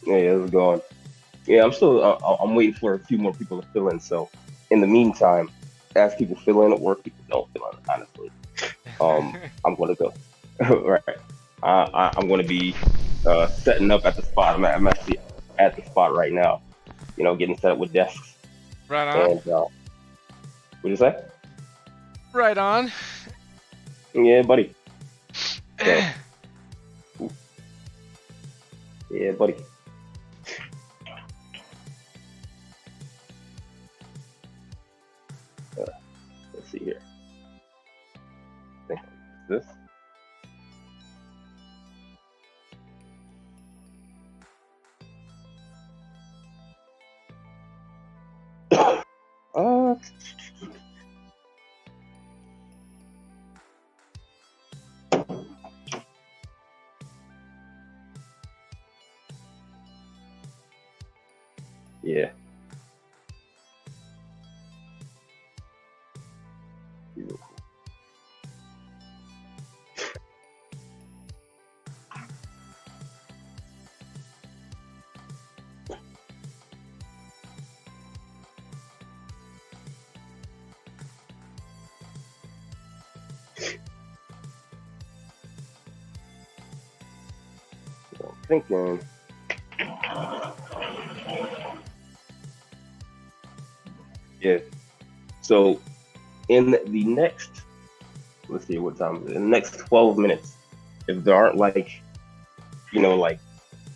Yeah, it's going. Yeah, I'm still. I'm waiting for a few more people to fill in. So, in the meantime, as people fill in, or people don't fill in, honestly, I'm gonna go. Right. I'm gonna be setting up at the spot. I'm actually at the spot right now. Getting set up with desks Right on. and what do you say? Right on. Yeah, buddy. So, yeah, buddy. Uh, let's see here. I think this. uh, yeah. I'm thinking. Yeah. So in the next, let's see what time. In the next 12 minutes, if there aren't like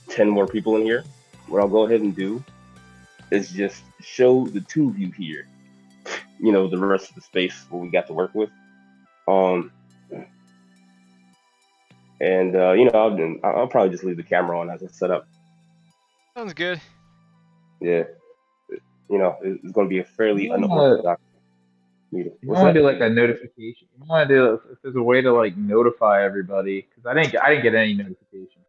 10 more people in here, what I'll go ahead and do is just show the two of you here. The rest of the space what we got to work with. Um, and I'll probably just leave the camera on as it's set up. Sounds good. Yeah, it's going to be a fairly You wanna unorthodox meeting. you What's wanna that? do like a notification. You wanna do if there's a way to like notify everybody because I didn't get any notifications.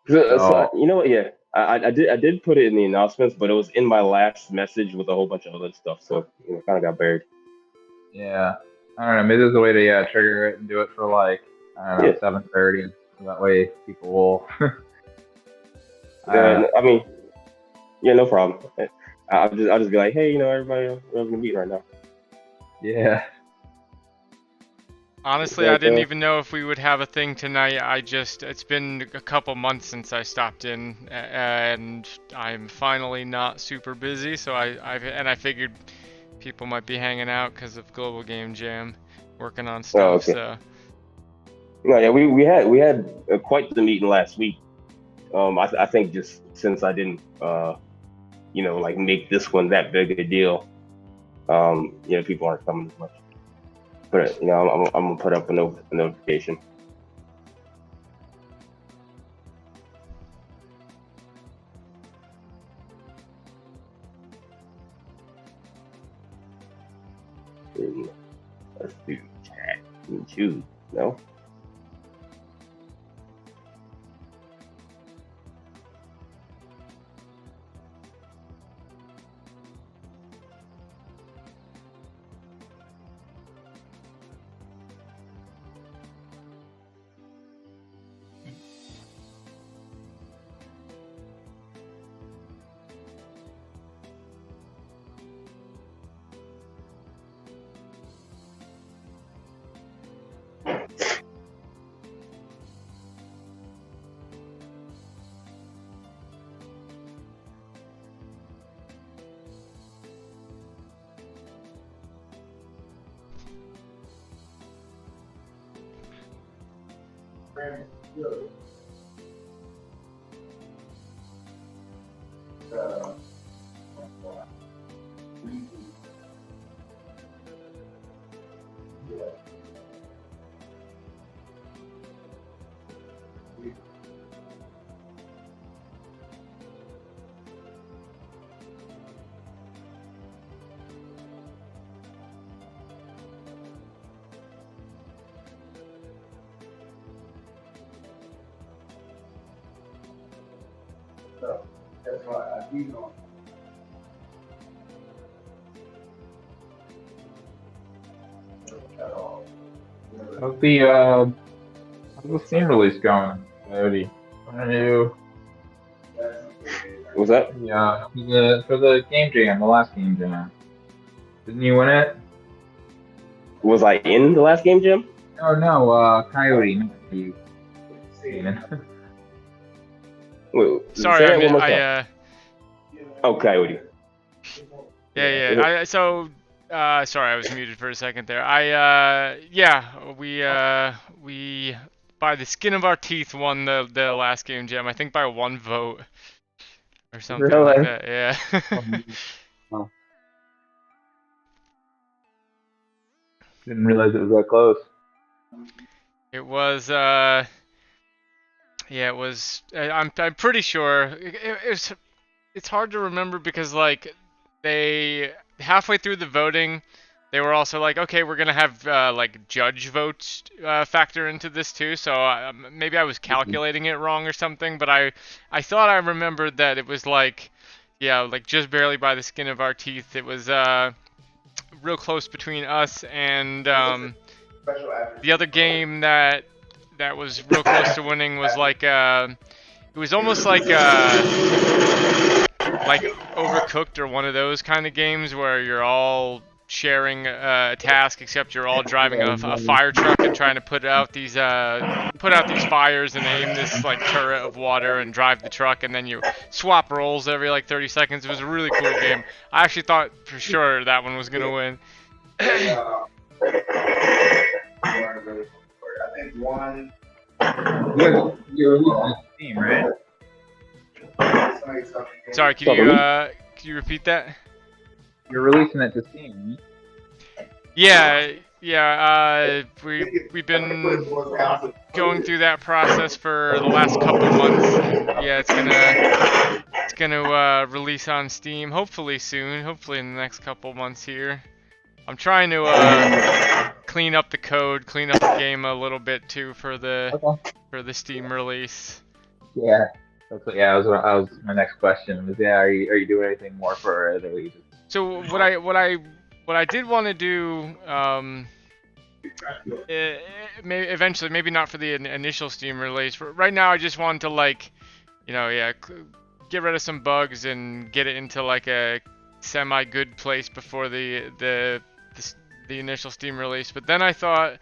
So, So you know what? Yeah, I did put it in the announcements, but it was in my last message with a whole bunch of other stuff, so kind of got buried. yeah, I don't know. Maybe there's a way to trigger it and do it for like I don't know Yeah, 7:30. So that way people will. I mean, yeah, no problem. I'll just be like, hey, everybody, we're having a meeting right now. Yeah. It's Honestly, I like, didn't even know if we would have a thing tonight. It's been a couple months since I stopped in, and I'm finally not super busy. So I figured people might be hanging out because of Global Game Jam, working on oh, stuff. okay. So No, yeah, we had quite the meeting last week. I think just since I didn't, like make this one that big a deal, people aren't coming as much. But I'm gonna put up a notification. And let's do chat and choose. No. How's the Steam release going, Coyote? I knew. Was that? Yeah, for the game jam, the last game jam. Didn't you win it? Was I in the last game, Jim? Oh no, Coyote, not you. Steven. Wait, Sorry, say that one more time. Oh, Coyote. Yeah. Sorry, I was muted for a second there. We by the skin of our teeth won the last game jam. I think by 1 vote or something like Really? that. Yeah. Oh, didn't realize it was that close. It was yeah, it was. I'm pretty sure it's hard to remember because like they halfway through the voting, they were also like, okay, we're gonna have like judge votes factor into this too. So maybe I was calculating it wrong or something, but I thought I remembered that it was like, yeah, like just barely by the skin of our teeth. It was real close between us and the other game that was real close to winning was like it was almost like Overcooked or one of those kind of games where you're all sharing a task, except you're all driving a fire truck and trying to put out these fires and aim this like turret of water and drive the truck, and then you swap roles every like 30 seconds. It was a really cool game. I actually thought for sure that one was gonna win. I think one. You're losing Steam, right? Sorry, can you repeat that? You're releasing it to Steam. Yeah. We've been going through that process for the last couple months. And yeah, it's gonna release on Steam hopefully soon. Hopefully in the next couple months here. I'm trying to clean up the code, clean up the game a little bit too for the Steam release. Yeah, that's what. Yeah, that was my next question. Was are you doing anything more for the release? So what I did want to do, maybe eventually, maybe not for the initial Steam release. Right now, I just wanted to like, get rid of some bugs and get it into like a semi-good place before the initial Steam release. But then I thought,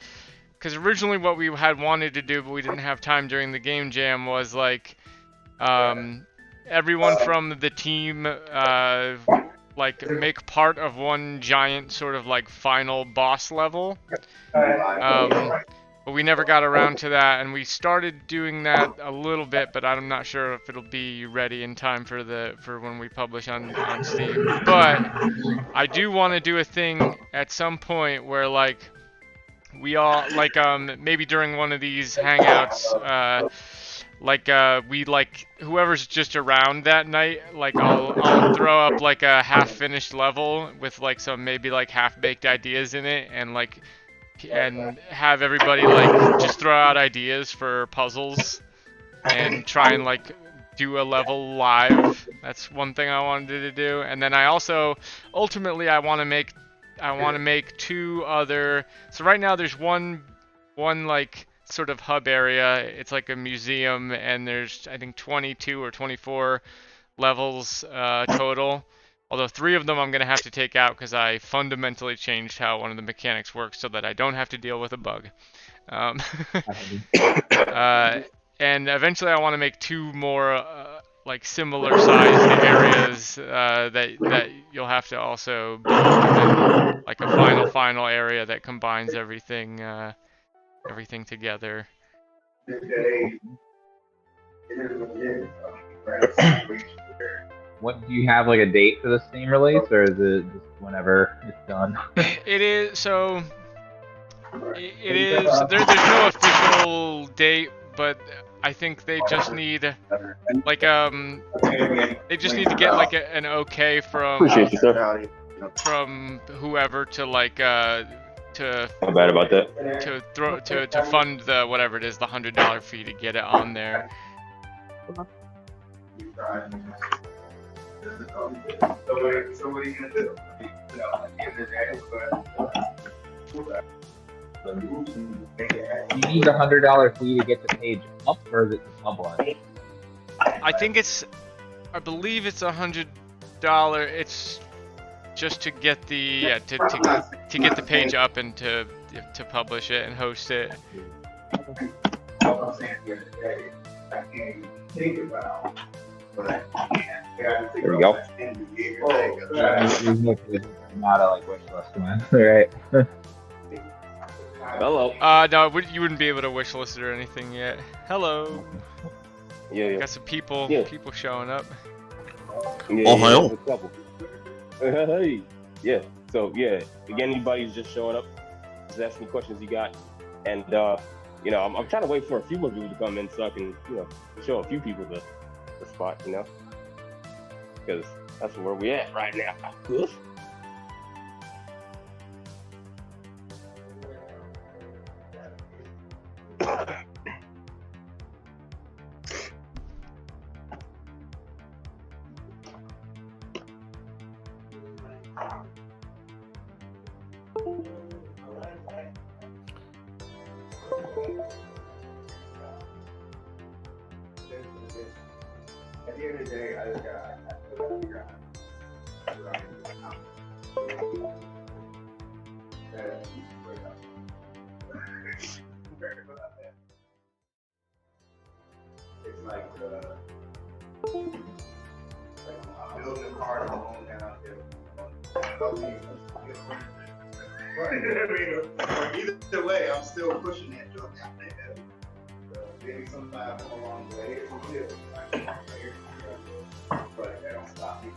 because originally what we had wanted to do, but we didn't have time during the game jam, was like everyone from the team like make part of one giant sort of like final boss level. But we never got around to that, and we started doing that a little bit, but I'm not sure if it'll be ready in time for when we publish on Steam. But I do want to do a thing at some point where like we all like maybe during one of these hangouts we like whoever's just around that night, like I'll throw up like a half-finished level with like some maybe like half-baked ideas in it, and have everybody like just throw out ideas for puzzles and try and like do a level live. That's one thing I wanted to do. And then I also ultimately I want to make 2 other. So right now there's one like sort of hub area. It's like a museum, and there's I think 22 or 24 levels total. Although 3 of them I'm going to have to take out because I fundamentally changed how one of the mechanics works so that I don't have to deal with a bug. And eventually I want to make 2 more like similar sized areas that you'll have to also build, and then like a final area that combines everything together. What do you have like a date for the Steam release, or is it just whenever it's done? It is so. It is. There's no official date, but I think they just need like they just need to get like an okay from whoever to like to. How bad about that? To fund the whatever it is, the $100 fee to get it on there. So what are you gonna do? You need a $100 fee to get the page up, or is it to publish? I think it's I believe it's $100. It's just to get the to get the page up and to publish it and host it. I'm saying the other day, I can't even think about, but I can't. There we go. Not a like wish list, man. Right. Hello. No, you wouldn't be able to wish list it or anything yet. Hello. Yeah. Got some people showing up. Ohio. Hey. Yeah. So yeah, again, anybody's just showing up, just ask me questions you got, and I'm trying to wait for a few more people to come in so I can show a few people the spot, because that's where we at right now. At the end of the day, I just gotta figure out. It's like building a car alone down there. Either way, I'm still pushing that joke out there. Maybe sometimes come a long way. But that don't stop me.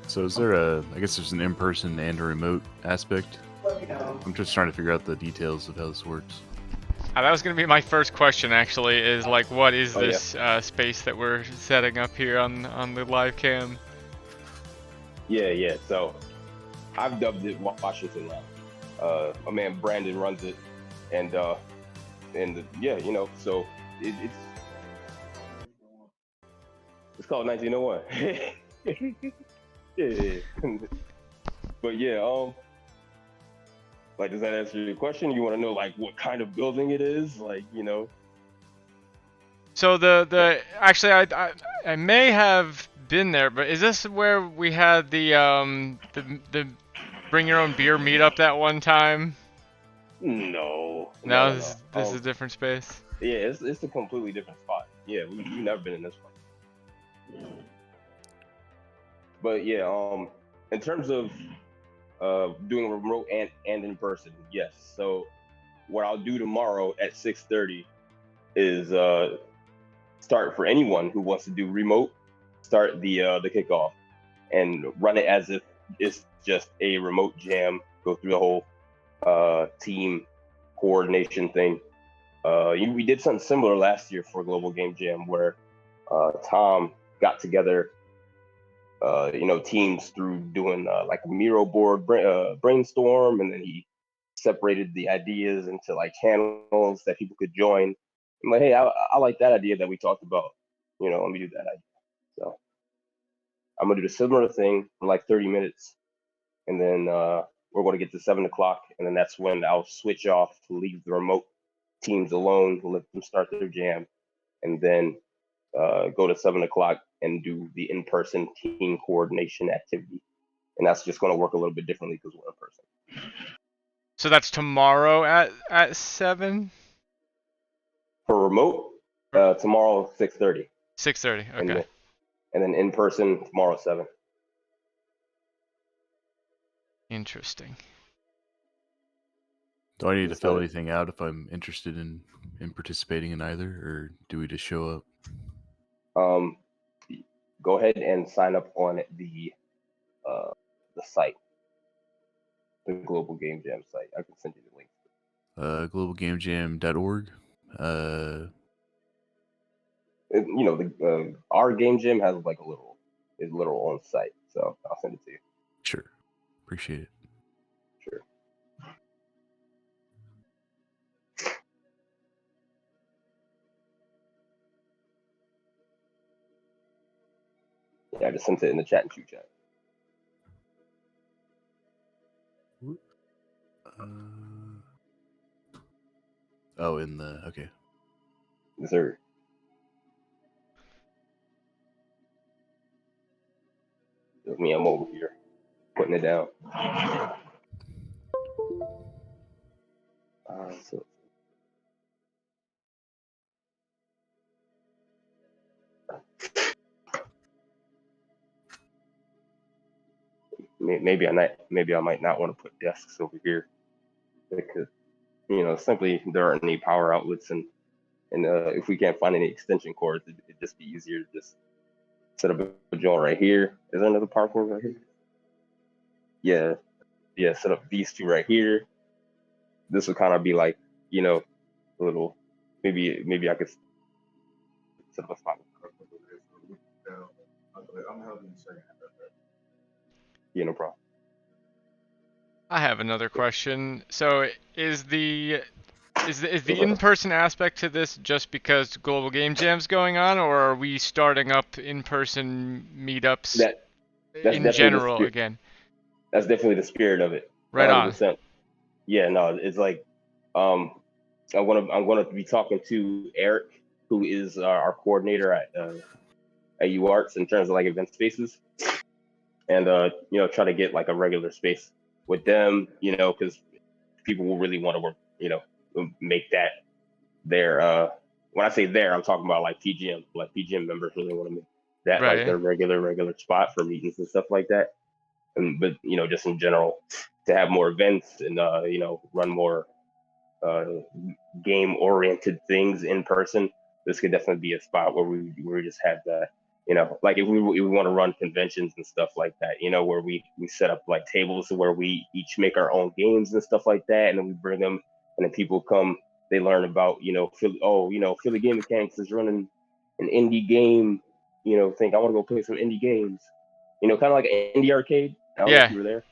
So is there I guess there's an in-person and a remote aspect? I'm just trying to figure out the details of how this works. That was going to be my first question, actually, is like, what is this space that we're setting up here on the live cam? Yeah. So I've dubbed it Washington Lab. My man Brandon runs it, and so it's called 1901. Yeah. But yeah, like, does that answer your question? You want to know like what kind of building it is, like, So the actually I may have been there, but is this where we had the bring your own beer meetup that one time? No. This is a different space. Yeah, it's a completely different spot. Yeah, we've never been in this one. But yeah, in terms of doing remote and in person, yes. So what I'll do tomorrow at 6:30 is start for anyone who wants to do remote. Start the kickoff and run it as if it's just a remote jam. Go through the whole team coordination thing. We did something similar last year for Global Game Jam where Tom got together teams through doing like a Miro board brainstorm, and then he separated the ideas into like channels that people could join. I'm like, hey, I like that idea that we talked about. Let me do that idea. So I'm gonna do the similar thing for like 30 minutes, and then we're going to get to 7 o'clock, and then that's when I'll switch off to leave the remote teams alone, let them start their jam, and then go to 7 o'clock and do the in-person team coordination activity. And that's just going to work a little bit differently because we're in person. So that's tomorrow at 7? For remote, tomorrow 6:30. 6:30, okay. And then in person tomorrow 7. Interesting. Do I need to fill anything out if I'm interested in participating in either, or do we just show up? Go ahead and sign up on the site, the Global Game Jam site. I can send you the link. Globalgamejam.org. Our game jam has like a literal on site, so I'll send it to you. Sure, appreciate it. Sure. Yeah, I just sent it in the chat and shoot chat. Okay. Yes, sir. With me, I'm over here putting it down. So maybe I might not want to put desks over here because simply there aren't any power outlets, and if we can't find any extension cords, it'd just be easier to just set up a joint right here. Is there another power cord right here? Yeah, yeah. Set up these two right here. This would kind of be like a little. Maybe I could set up a spot. I'm helping you second. Yeah, no problem. I have another question. So is the in-person aspect to this just because Global Game Jam's going on, or are we starting up in-person meetups That's in definitely the general spirit. again? That's definitely the spirit of it. Right on. 100%. Yeah, no, it's like I'm gonna be talking to Eric, who is our coordinator at UArts in terms of like event spaces, and try to get like a regular space with them, because people will really want to work, make that their when I say there, I'm talking about like PGM, like PGM members really want to make that like Right. their regular spot for meetings and stuff like that. But just in general, to have more events and run more uh, game oriented things in person, this could definitely be a spot where we just have that. Like if we want to run conventions and stuff like that, where we set up like tables where we each make our own games and stuff like that, and then we bring them, and then people come, they learn about Philly Game Mechanics is running an indie game, think I want to go play some indie games, kind of like an indie arcade. I don't know if Yeah. you were there.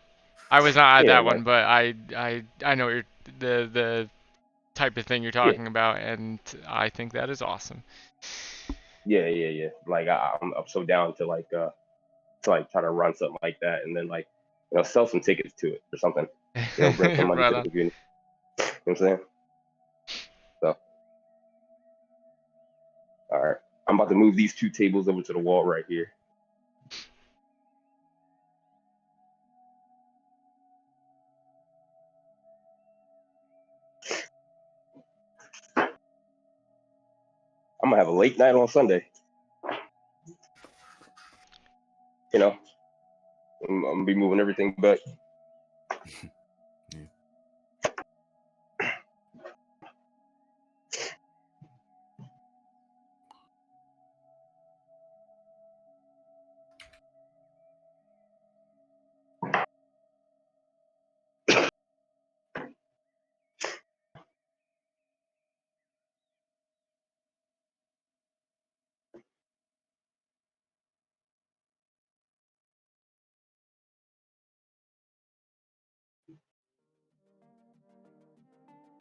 I was not at Yeah, that like one, but I know the type of thing you're yeah, talking about, and I think that is awesome. yeah. Like I'm so down to like try to run something like that, and then like sell some tickets to it or something. Bring some money Right to the on. community. You know what I'm saying? So, all right, I'm about to move these two tables over to the wall right here. I'm gonna have a late night on Sunday. I'm gonna be moving everything back.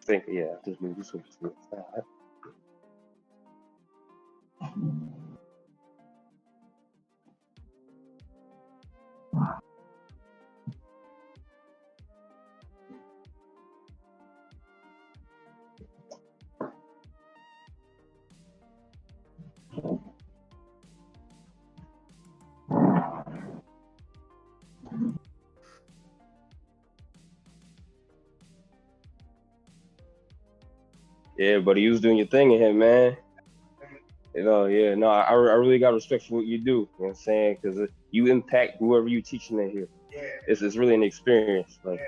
I think just move this over to the side. Yeah, buddy, you was doing your thing in here, man. Yeah, no, I really got respect for what you do. You know what I'm saying? Because you impact whoever you teaching in here. Yeah. It's really an experience. Like,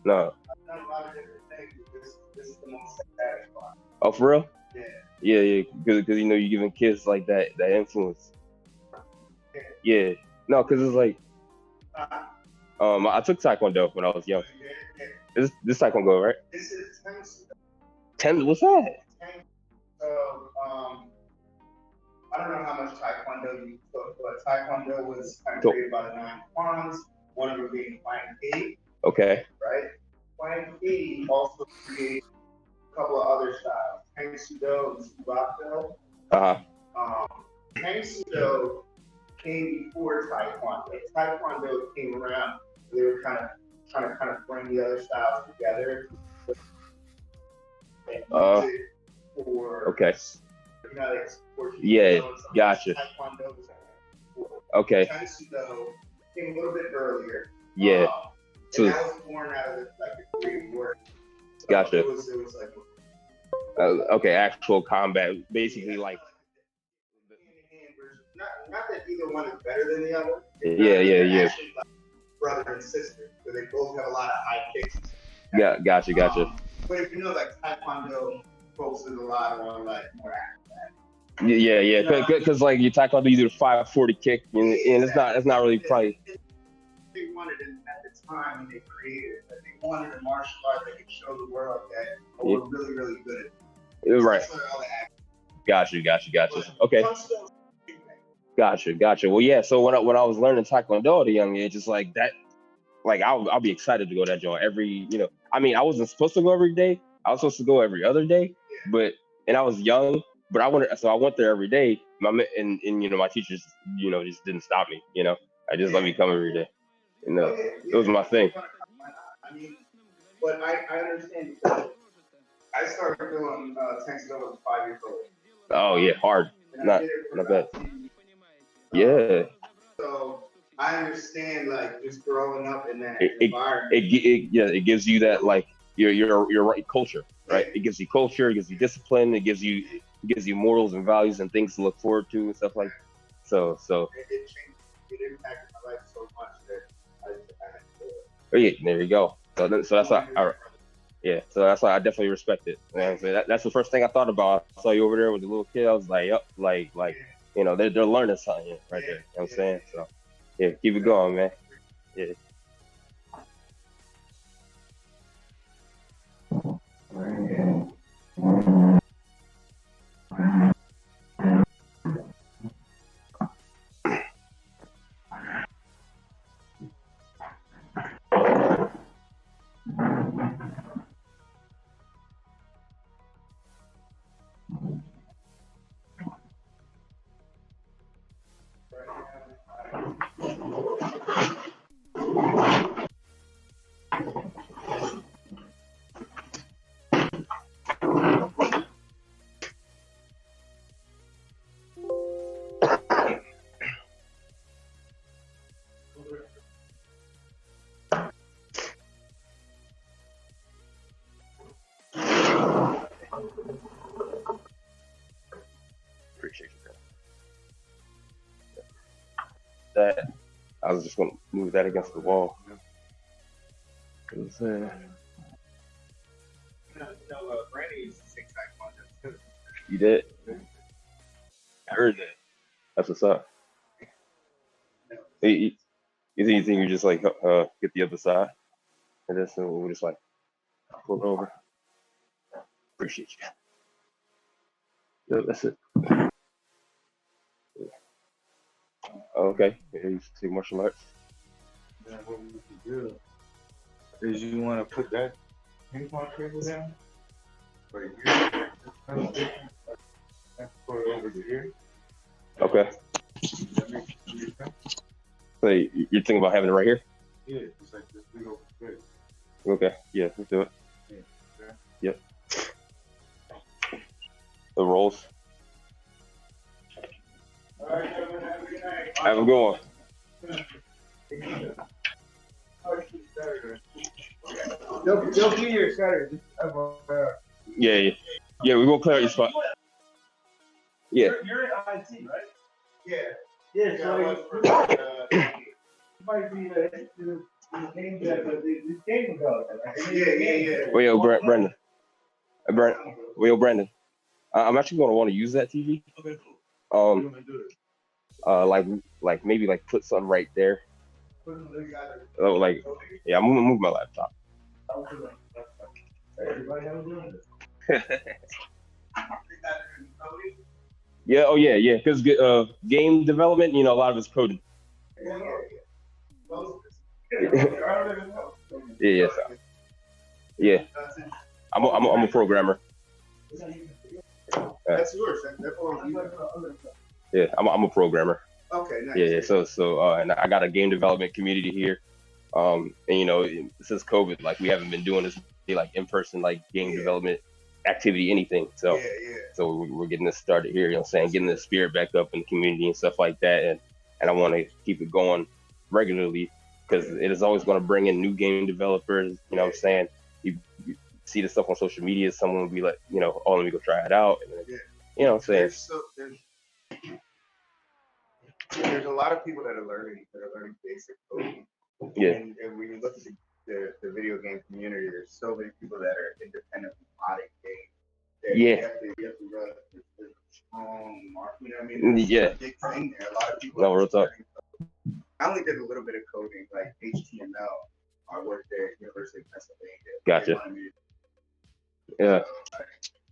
no. I've done a lot of different things, but this is the most satisfying. Oh, for real? Yeah. Yeah, because you're giving kids like that influence. Yeah. No, because it's like, I took Taekwondo when I was young. This Taekwondo, right? This is 10. What's that? So, I don't know how much Taekwondo you took, but Taekwondo was kind of created by the 9 Kwans, one of them being Flying K. Okay. Right? Flying K also created a couple of other styles, Tang Sudo and Subato. Tang Sudo came before Taekwondo. Taekwondo came around, they were kind of trying to bring the other styles together. Okay. You know, like sports. Yeah, gotcha. Taekwondo was Okay. Taekwondo came a little bit earlier. Yeah. So that was born out of like the Korean War. So Gotcha. It was like okay, actual combat, basically like. Not that either one is better than the other. Yeah. Actually, like brother and sister, so they both have a lot of high kicks. Yeah, gotcha. But if you know, like Taekwondo focuses a lot on like more active. Yeah. Because like you Taekwondo, you do the 540 kick, and it's not really probably. They wanted it at the time when they created it. They wanted a martial art that could show the world that we're really, really good at it. Right. Gotcha. Okay. Gotcha. Well, yeah. So when I was learning Taekwondo at a young age, it's like that. Like I'll be excited to go to that joint every. I mean, I wasn't supposed to go every day. I was supposed to go every other day, and I was young. But I went there every day. And my teachers just didn't stop me. I just let me come every day. It was my thing. I mean, but I understand because I started doing Taekwondo when I was 5 years old. Oh yeah, hard. Not bad. Yeah. So I understand like just growing up in that environment. It gives you that like your right culture, right? It gives you culture, it gives you discipline, it gives you morals and values and things to look forward to and stuff like that. So it impacted my life so much that I had to do it. Oh, yeah, there you go. So that's why so that's why I definitely respect it. You know what I'm saying? That's the first thing I thought about. I saw you over there with the little kid. I was like, yep, like they're learning something right there. You know what I'm saying? So yeah, keep it going, man. Yeah. Appreciate you. That I was just gonna move that against the wall. Brandy used to sing Taekwondo too. You did? I heard that. That's what's up. You think you just like get the other side, and then so we'll just like pull over. Appreciate you. Yeah, that's it. Okay. Yeah, you see martial arts. Then what we could do is you want to put that ping pong table down right here. And put it over to here. Okay. That makes it sense. So you're thinking about having it right here? Yeah, it's like this big open space. Okay. Yeah, let's do it. Yeah. Okay. Yep. The rolls. All right, gentlemen, have a good night. Have a good one. They'll be here Saturday. Yeah. We're gonna clear out your spot. Yeah. You're in IT, right? Yeah. So might be the game the game development. Yeah. Well, yo, Brendan. Brendan. I'm actually gonna want to use that TV. Okay, cool. Like maybe like put something right there. Oh, like yeah, I'm gonna move my laptop. Everybody have a good Yeah. Oh yeah. Because game development, a lot of it's coding. Yeah. Yeah. I'm a programmer. That's yours. Yeah, I'm a programmer. Okay, nice. Yeah. So and I got a game development community here. And since COVID, like we haven't been doing this like in person like game development activity, anything. So Yeah, yeah. so we're getting this started here. You know what I'm saying? Getting the spirit back up in the community and stuff like that. And I want to keep it going regularly because it is always going to bring in new game developers. You know what I'm saying? You see the stuff on social media, someone will be like, you know, oh, let me go try it out. And then, you know what I'm saying? There's a lot of people that are learning basic coding. Yeah. And when you look at the video game community, there's so many people that are independently modding games. Yeah. You have to run a strong mark. You know what I mean? Yeah. A big thing there. A lot of people. No, real talk. I only did a little bit of coding, like HTML. I worked there at University of Pennsylvania. Gotcha. Yeah.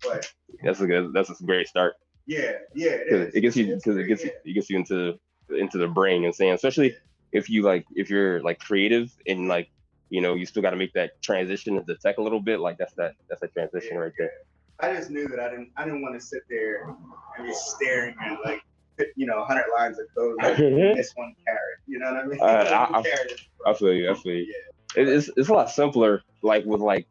But that's a great start. Yeah, it gets you into the brain, and saying, especially if you're like creative and like, you know, you still got to make that transition into tech a little bit. Like that's that transition right there. I just knew that I didn't want to sit there and be staring at like 100 lines of code like miss one carrot. You know what I mean? I feel you. Yeah. It's a lot simpler like with like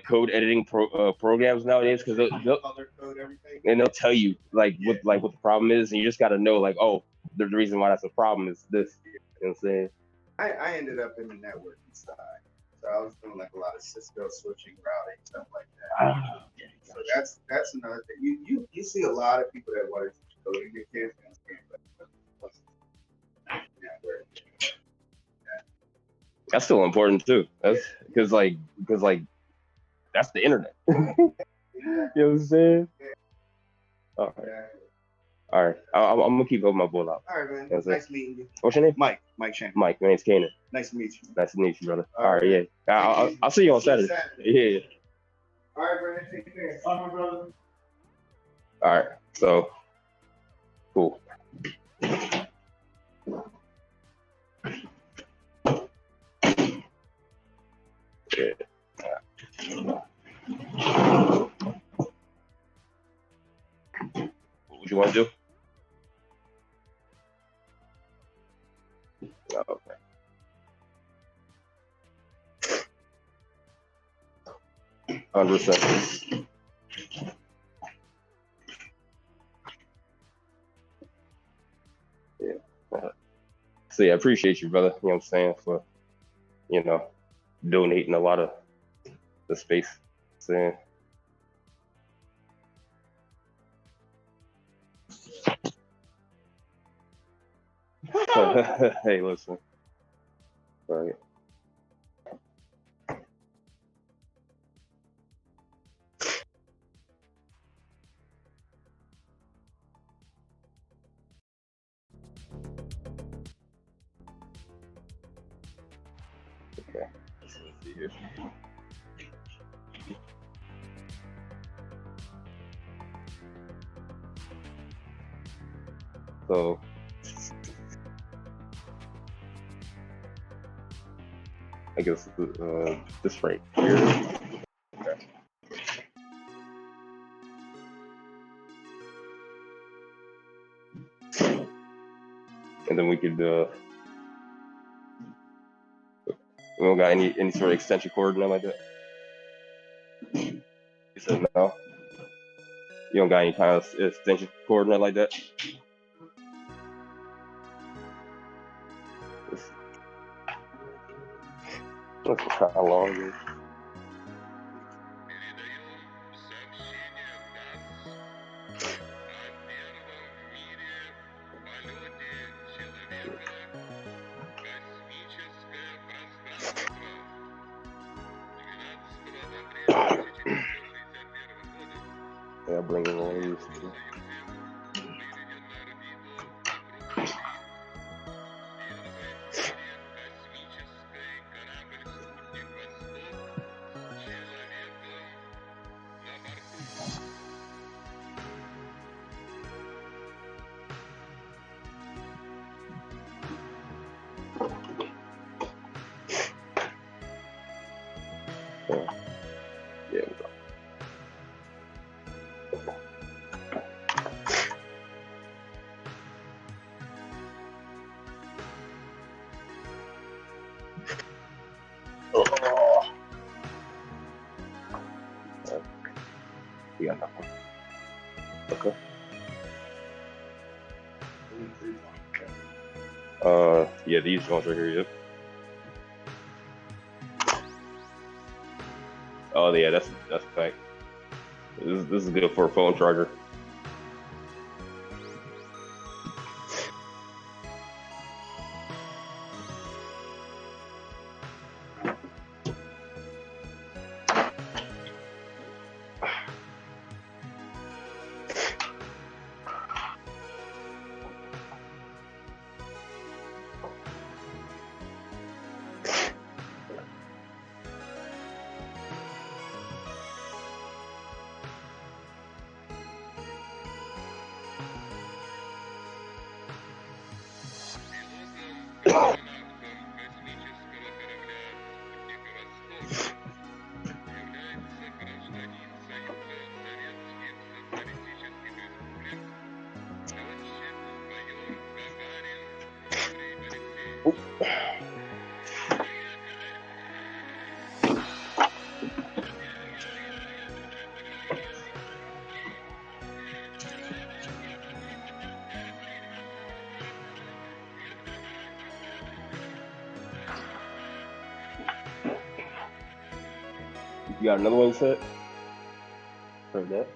code editing programs nowadays, because they'll color code everything, and they'll tell you what the problem is, and you just got to know like, oh, the reason why that's a problem is this. You know what I'm saying? I ended up in the networking side, so I was doing like a lot of Cisco switching, routing, stuff like that. So that's another thing. You see a lot of people that want to teach coding to kids, that's still important too. That's because like that's the internet. You know what I'm saying? All right. I'm gonna keep going my bull out. All right, man. Nice meeting you. What's your name? Mike Shannon. Mike, my name's Kanan. Nice to meet you. Nice to meet you, brother. All right, yeah. I'll see you on Saturday. Yeah. All right, Brandon. Take care. Bye, my brother. All right. So, cool. Yeah. What you want to do? Oh, okay. Understand. Yeah. So yeah, I appreciate you, brother. You know what I'm saying, for donating a lot of the space. Saying. Hey, listen. All right. Okay. Let's see here. So. I guess this right here. Okay. And then we could we don't got any sort of extension cord, nothing like that. You said no. You don't got any kind of extension cord, nothing like that. That's kind of long. Dude. Yeah, bring in one of these. Okay. Yeah, these ones right here. Yep. Oh yeah, that's a fact. This is good for a phone charger. You got another one set? Heard that.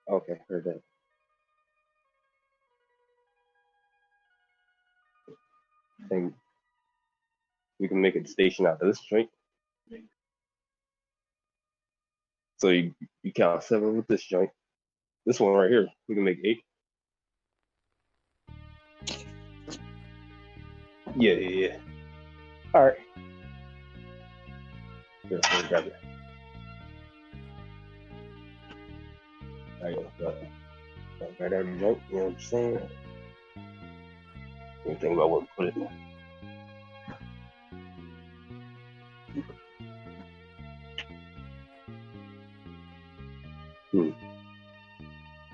Okay, heard that. I think we can make a station out of this joint. So you count 7 with this joint. This one right here, we can make 8. Yeah. All right. Here, let me grab it. There you go. Right out of the joint, you know what I'm saying? You think about what to put it in.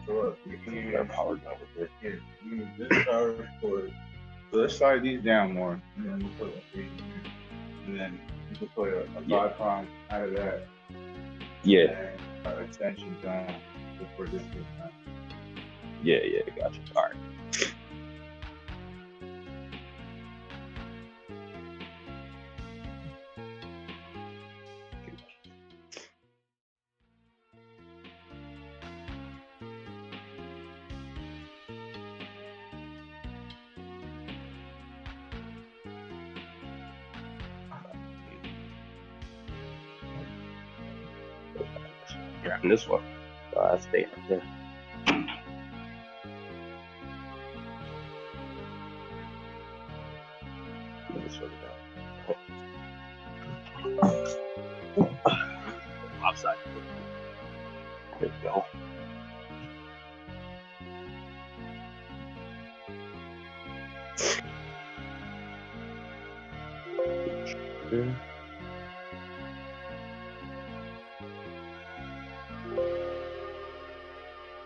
So You got power down with it. here, you use this power cord. So let's slide these down more, and then we'll put a and then you can put a bipod out of that. Yeah. And extension down for this time. Yeah, gotcha. All right. Grabbing this one. That's stay right there. Let me sort it out. Offside. There we go.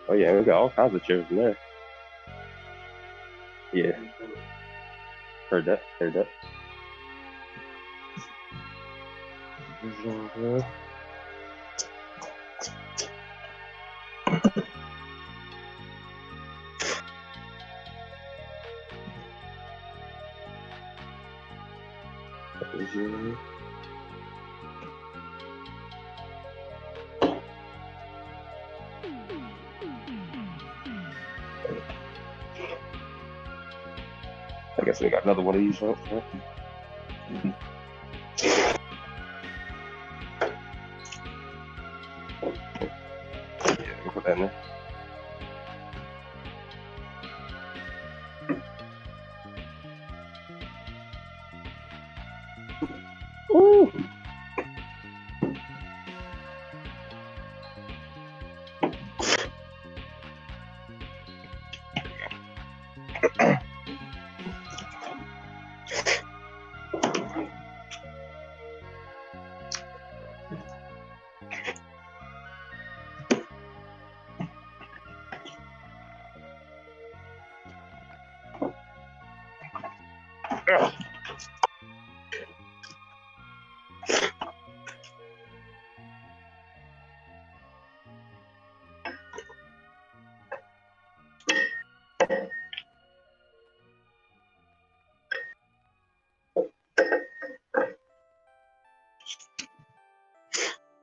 Oh yeah, we got all kinds of chairs in there. Yeah. Heard that. I guess we got another one of these ones. Huh? Yeah, we'll put that in there. Woo!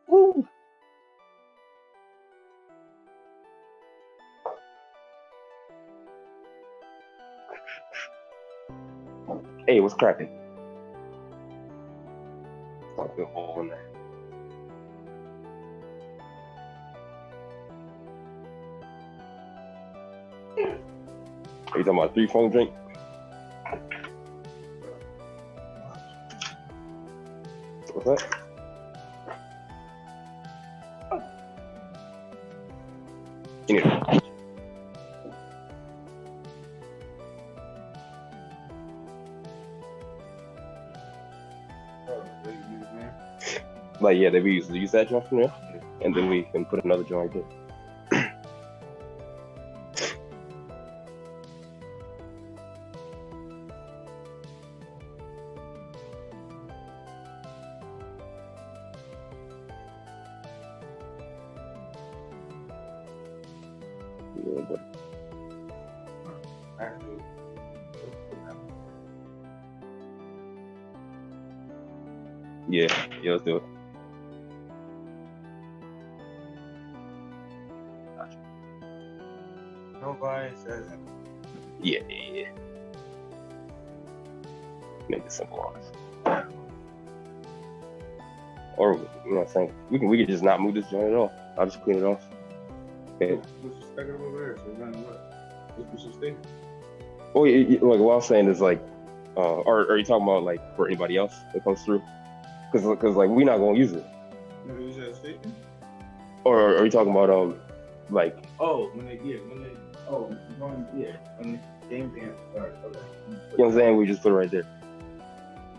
Woo. Hey, what's cracking? Oh, good hole in there. Are you talking about 3-phone drink? What's that? You need to- Like, yeah, we used to use that joint from there, and then we can put another joint there. Yeah, but yeah, let's do it. Nobody says it. Yeah. Make it simple on us. Or, you know what I'm saying? We could just not move this joint at all. I'll just clean it off. Okay. What's the stack over there? So we're gonna what? What's your state? Oh, yeah, like what I'm saying is like, or are you talking about like for anybody else that comes through? Because like we're not gonna use it. You use that statement? Or are you talking about like? Oh, when they when the game dance starts. Okay. You know what I'm saying? We just put it right there.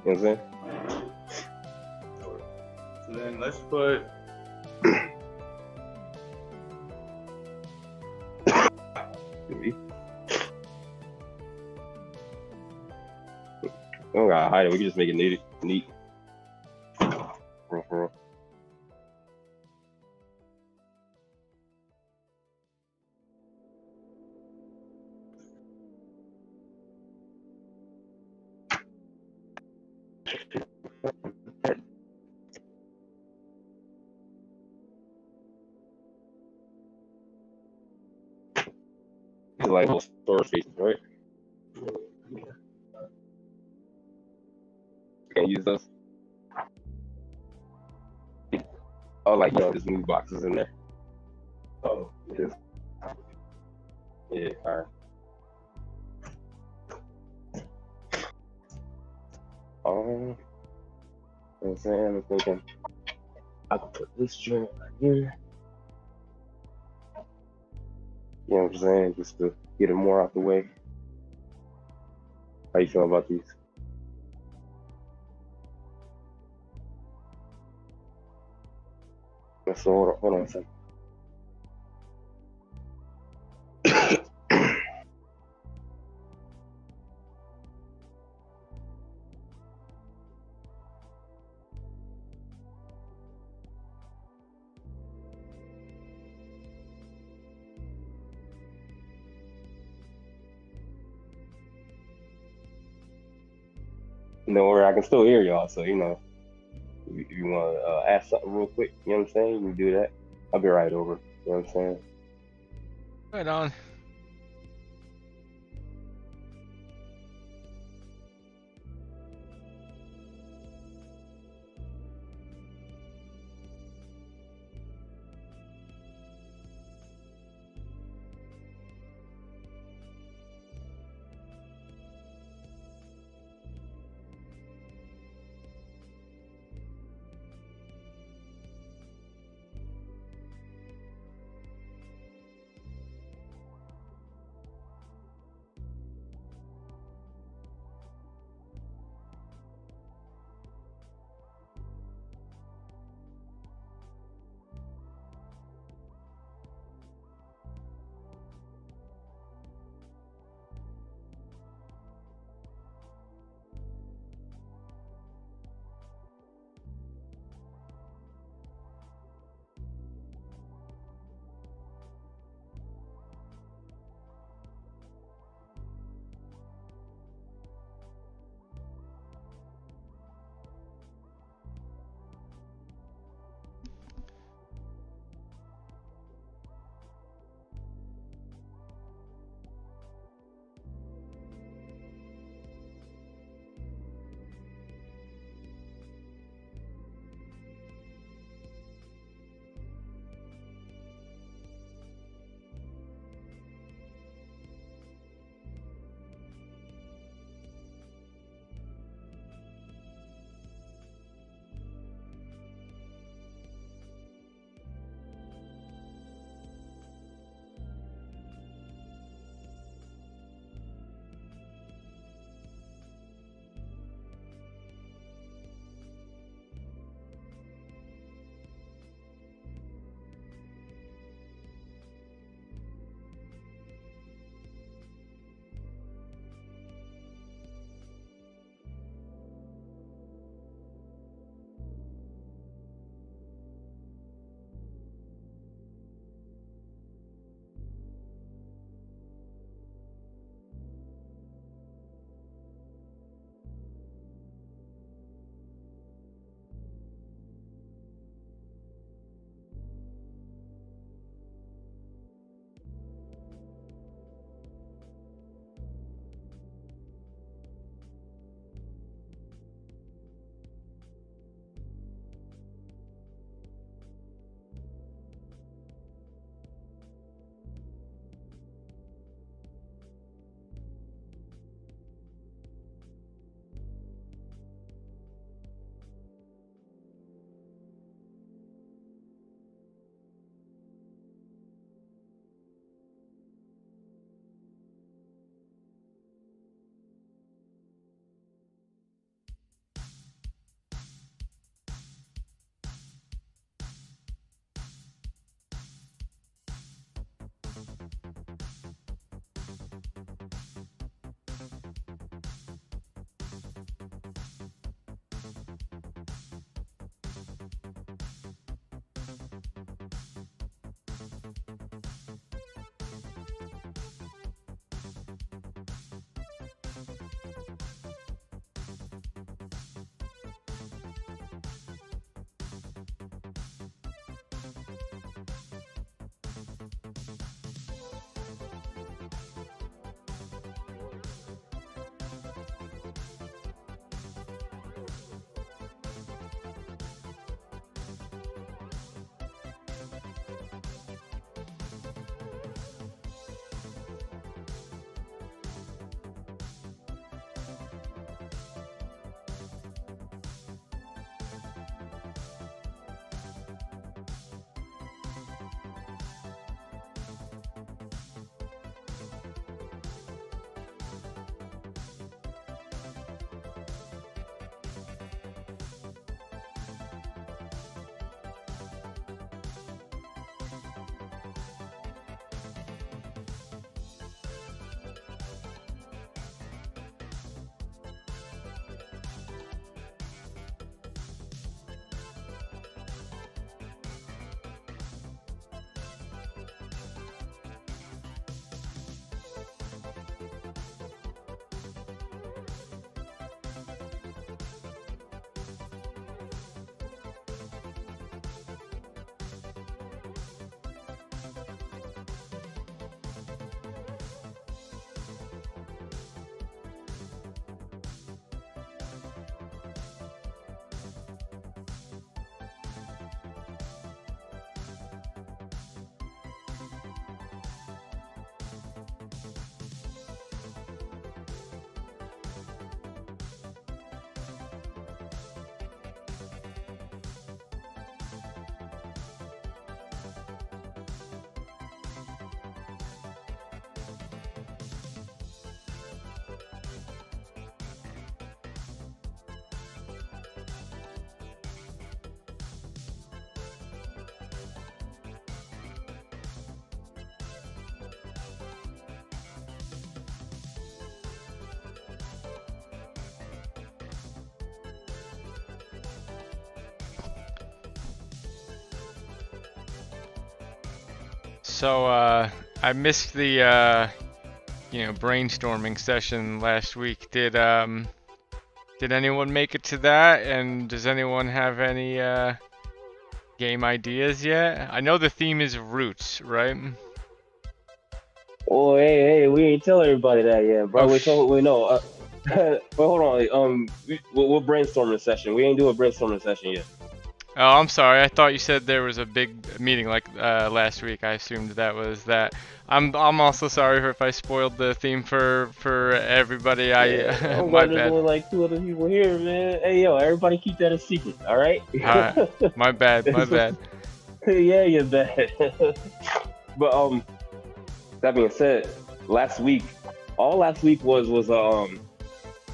You know what I'm saying? So then let's put. We don't gotta hide it. We can just make it neat. For real. It's like little storage spaces, right? Can't use those. Oh, like just move boxes in there. Oh, Yeah. Yeah. All right. You know what I'm saying? I'm thinking I could put this joint right here. You know what I'm saying? Just to get it more out the way. How you feel about these? So hold on a second. No, I can still hear y'all, so if you want to ask something real quick, you know what I'm saying? You can do that. I'll be right over. You know what I'm saying? Right on. So I missed the brainstorming session last week. Did anyone make it to that? And does anyone have any game ideas yet? I know the theme is roots, right? Oh, hey, we ain't tell everybody that yet, bro. Oh, We know. But hold on. We'll brainstorming session. We ain't do a brainstorming session yet. Oh, I'm sorry. I thought you said there was a big meeting like last week. I assumed that was that. I'm also sorry if I spoiled the theme for everybody. Yeah, I'm My glad there's bad. only like 2 other people here, man. Hey, yo, everybody keep that a secret, all right? My bad. My bad. Yeah, you're bad. But that being said, last week was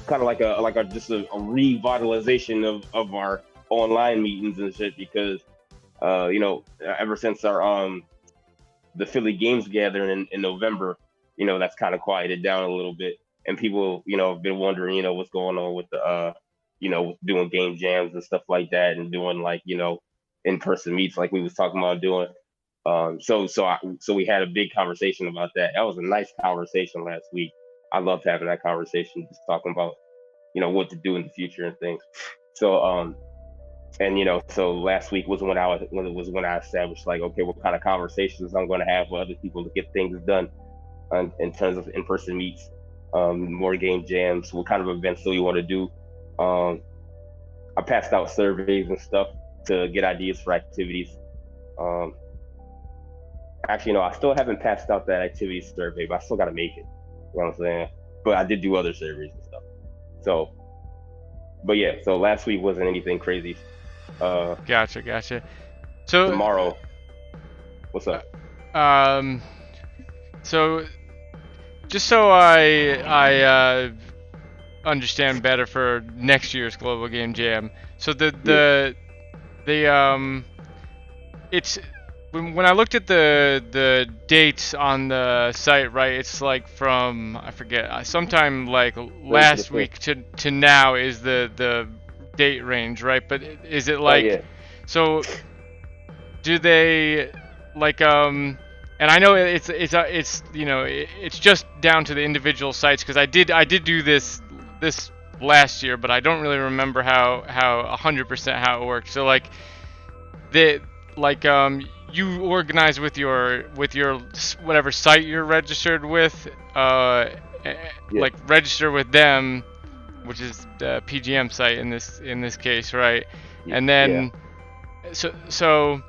kind of like a just a revitalization of our online meetings and shit because ever since our the Philly Games gathering in November, that's kind of quieted down a little bit, and people have been wondering what's going on with the doing game jams and stuff like that, and doing like in-person meets like we was talking about doing. So we had a big conversation about that. That was a nice conversation last week. I loved having that conversation, just talking about what to do in the future and things. So so last week was when I established like, okay, what kind of conversations I'm going to have with other people to get things done in terms of in-person meets, more game jams, what kind of events do we want to do. I passed out surveys and stuff to get ideas for activities. Actually, no, I still haven't passed out that activity survey, but I still got to make it. You know what I'm saying? But I did do other surveys and stuff. So last week wasn't anything crazy. Gotcha. So tomorrow, what's up? So just so I understand better for next year's Global Game Jam. So it's when I looked at the dates on the site, right? It's like from, I forget, sometime like last week to now is the date range, right? But is it like, yeah. So do they like and I know it's it's just down to the individual sites, because I did do this last year, but I don't really remember how 100% how it worked. So like you organize with your whatever site you're registered with, like register with them, which is the PGM site in this case, right? And then so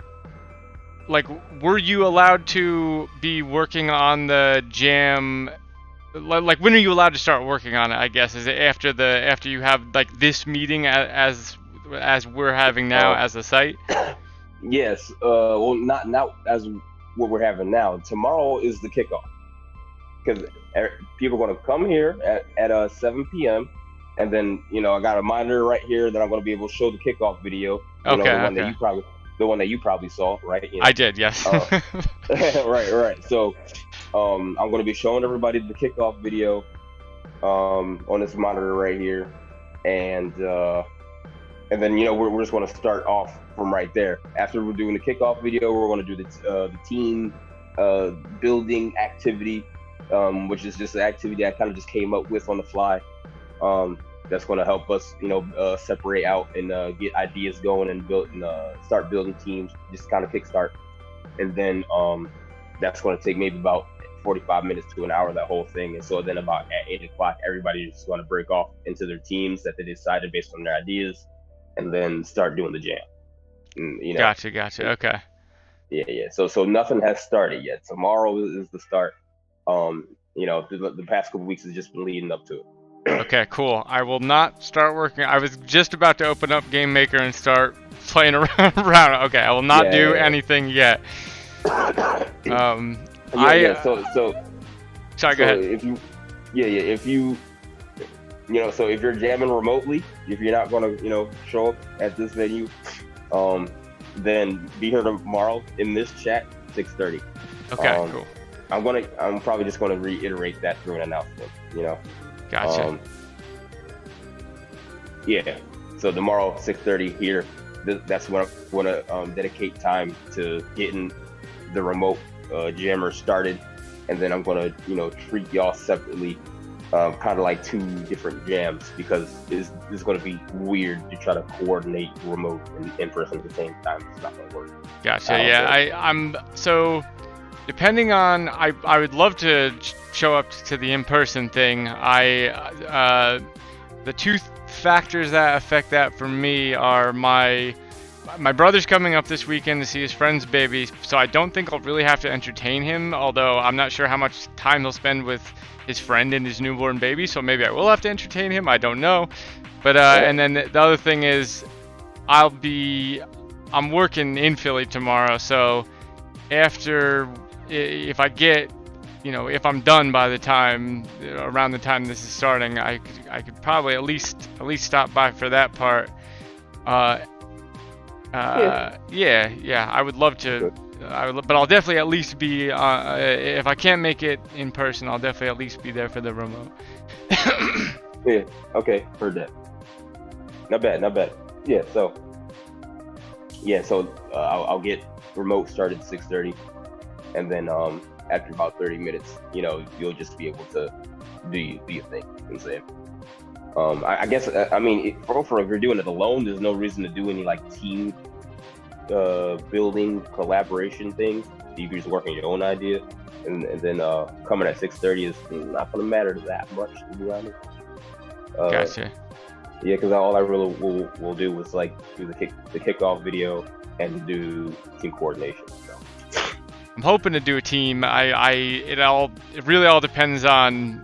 like, were you allowed to be working on the jam? Like, when are you allowed to start working on it? I guess is it after you have like this meeting as we're having now as a site? Yes. Well, not as what we're having now. Tomorrow is the kickoff, because people are going to come here at 7 p.m. and then I got a monitor right here that I'm going to be able to show the kickoff video. The one that you probably saw, right? I did, yes. Right. So I'm going to be showing everybody the kickoff video on this monitor right here, and then we're just going to start off from right there. After we're doing the kickoff video, we're going to do the team building activity, which is just an activity I kind of just came up with on the fly. That's going to help us, separate out and get ideas going and build and start building teams, just kind of kickstart. And then that's going to take maybe about 45 minutes to an hour, that whole thing. And so then about at 8 o'clock, everybody's just going to break off into their teams that they decided based on their ideas, and then start doing the jam. And, Gotcha. Okay. Yeah. So nothing has started yet. Tomorrow is the start. The past couple weeks has just been leading up to it. Okay, cool. I will not start working. I was just about to open up Game Maker and start playing around. Okay, I will not do anything yet. So Sorry, go ahead. If you're jamming remotely, if you're not going to show up at this venue, then be here tomorrow in this chat 6:30. Okay, cool. I'm probably just going to reiterate that through an announcement. Gotcha. So tomorrow 6:30 here. That's when I'm going to dedicate time to getting the remote jammers started, and then I'm gonna treat y'all separately, kind of like two different jams, because it's gonna be weird to try to coordinate remote and in person at the same time. It's not gonna work. Gotcha. Yeah, I'm so. Depending on, I would love to show up to the in-person thing. The two factors that affect that for me are my brother's coming up this weekend to see his friend's baby, so I don't think I'll really have to entertain him, although I'm not sure how much time he'll spend with his friend and his newborn baby, so maybe I will have to entertain him, I don't know. But and then the other thing is I'm working in Philly tomorrow, so if I'm done by the time, around the time this is starting, I could probably at least stop by for that part. Yeah, I would love to. But I'll definitely at least be. If I can't make it in person, I'll definitely at least be there for the remote. Yeah. Okay. Heard that. Not bad. Yeah. So I'll get remote started at 6:30, and then after about 30 minutes, you'll just be able to do your thing. You know what I'm saying? I guess I mean, if you're doing it alone, there's no reason to do any like team building collaboration things. You can just work on your own idea, and then coming at 6:30 is not gonna matter that much, to be honest. Gotcha. Yeah, because all I really will do is like do the kickoff video and do team coordination. So. I'm hoping to do a team. It really all depends on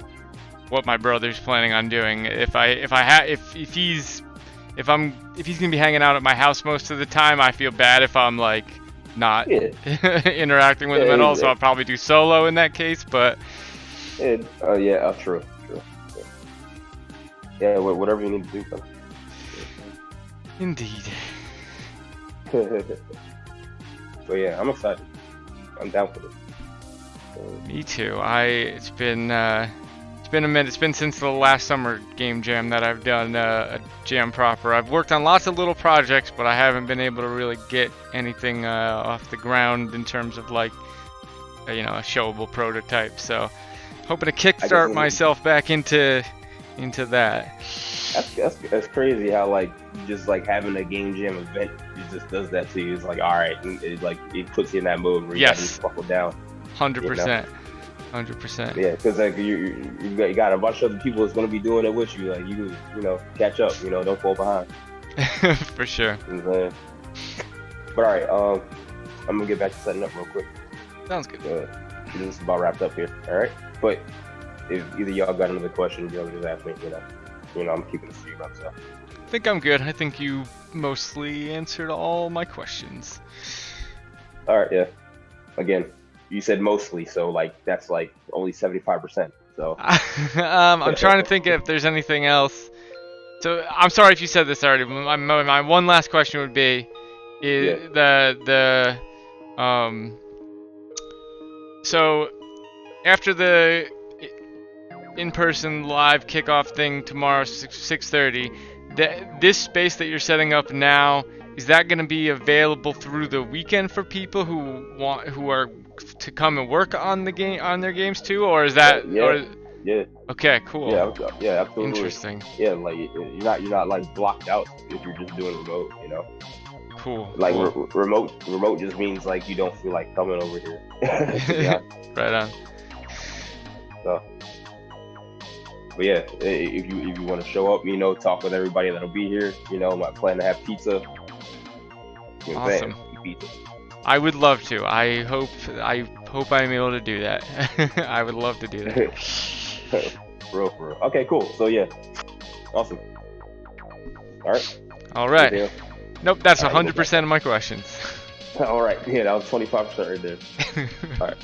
what my brother's planning on doing. If he's gonna be hanging out at my house most of the time, I feel bad if I'm like not interacting with him at all. So I'll probably do solo in that case. But true. Yeah, whatever you need to do. Indeed. But yeah, I'm excited. I'm down for this. Me too. It's been a minute. It's been since the last summer game jam that I've done a jam proper. I've worked on lots of little projects, but I haven't been able to really get anything off the ground in terms of like a showable prototype. So hoping to kickstart myself back into that. That's crazy how like just like having a game jam event, it just does that to you. It's like, all right, it puts you in that mode where you gotta just buckle down. 100%. 100%. Yeah, because like you got a bunch of other people that's gonna be doing it with you. Like you catch up. Don't fall behind. For sure. But all right, I'm gonna get back to setting up real quick. Sounds good. This is about wrapped up here. All right, but if either y'all got another question, just ask me. I'm keeping it to myself. I think I'm good. I think you mostly answered all my questions. All right, yeah. Again, you said mostly, so like that's like only 75%. So I'm trying to think if there's anything else. So I'm sorry if you said this already. My one last question would be, so after the in-person live kickoff thing tomorrow, 6:30. This space that you're setting up now, is that going to be available through the weekend for people who are to come and work on their games too, or is that? Yeah. Okay, cool. Yeah, absolutely. Interesting. Yeah, like you're not like blocked out if you're just doing remote. Cool. Like cool. Remote just means like you don't feel like coming over here. Right on. So. But yeah, if you want to show up, talk with everybody that'll be here. I plan to have pizza. Awesome. Pizza. I would love to. I hope I'm able to do that. I would love to do that. For real. Okay, cool. So yeah, awesome. All right. Nope, that's 100% of my questions. All right. Yeah, that was 25% right there. All right.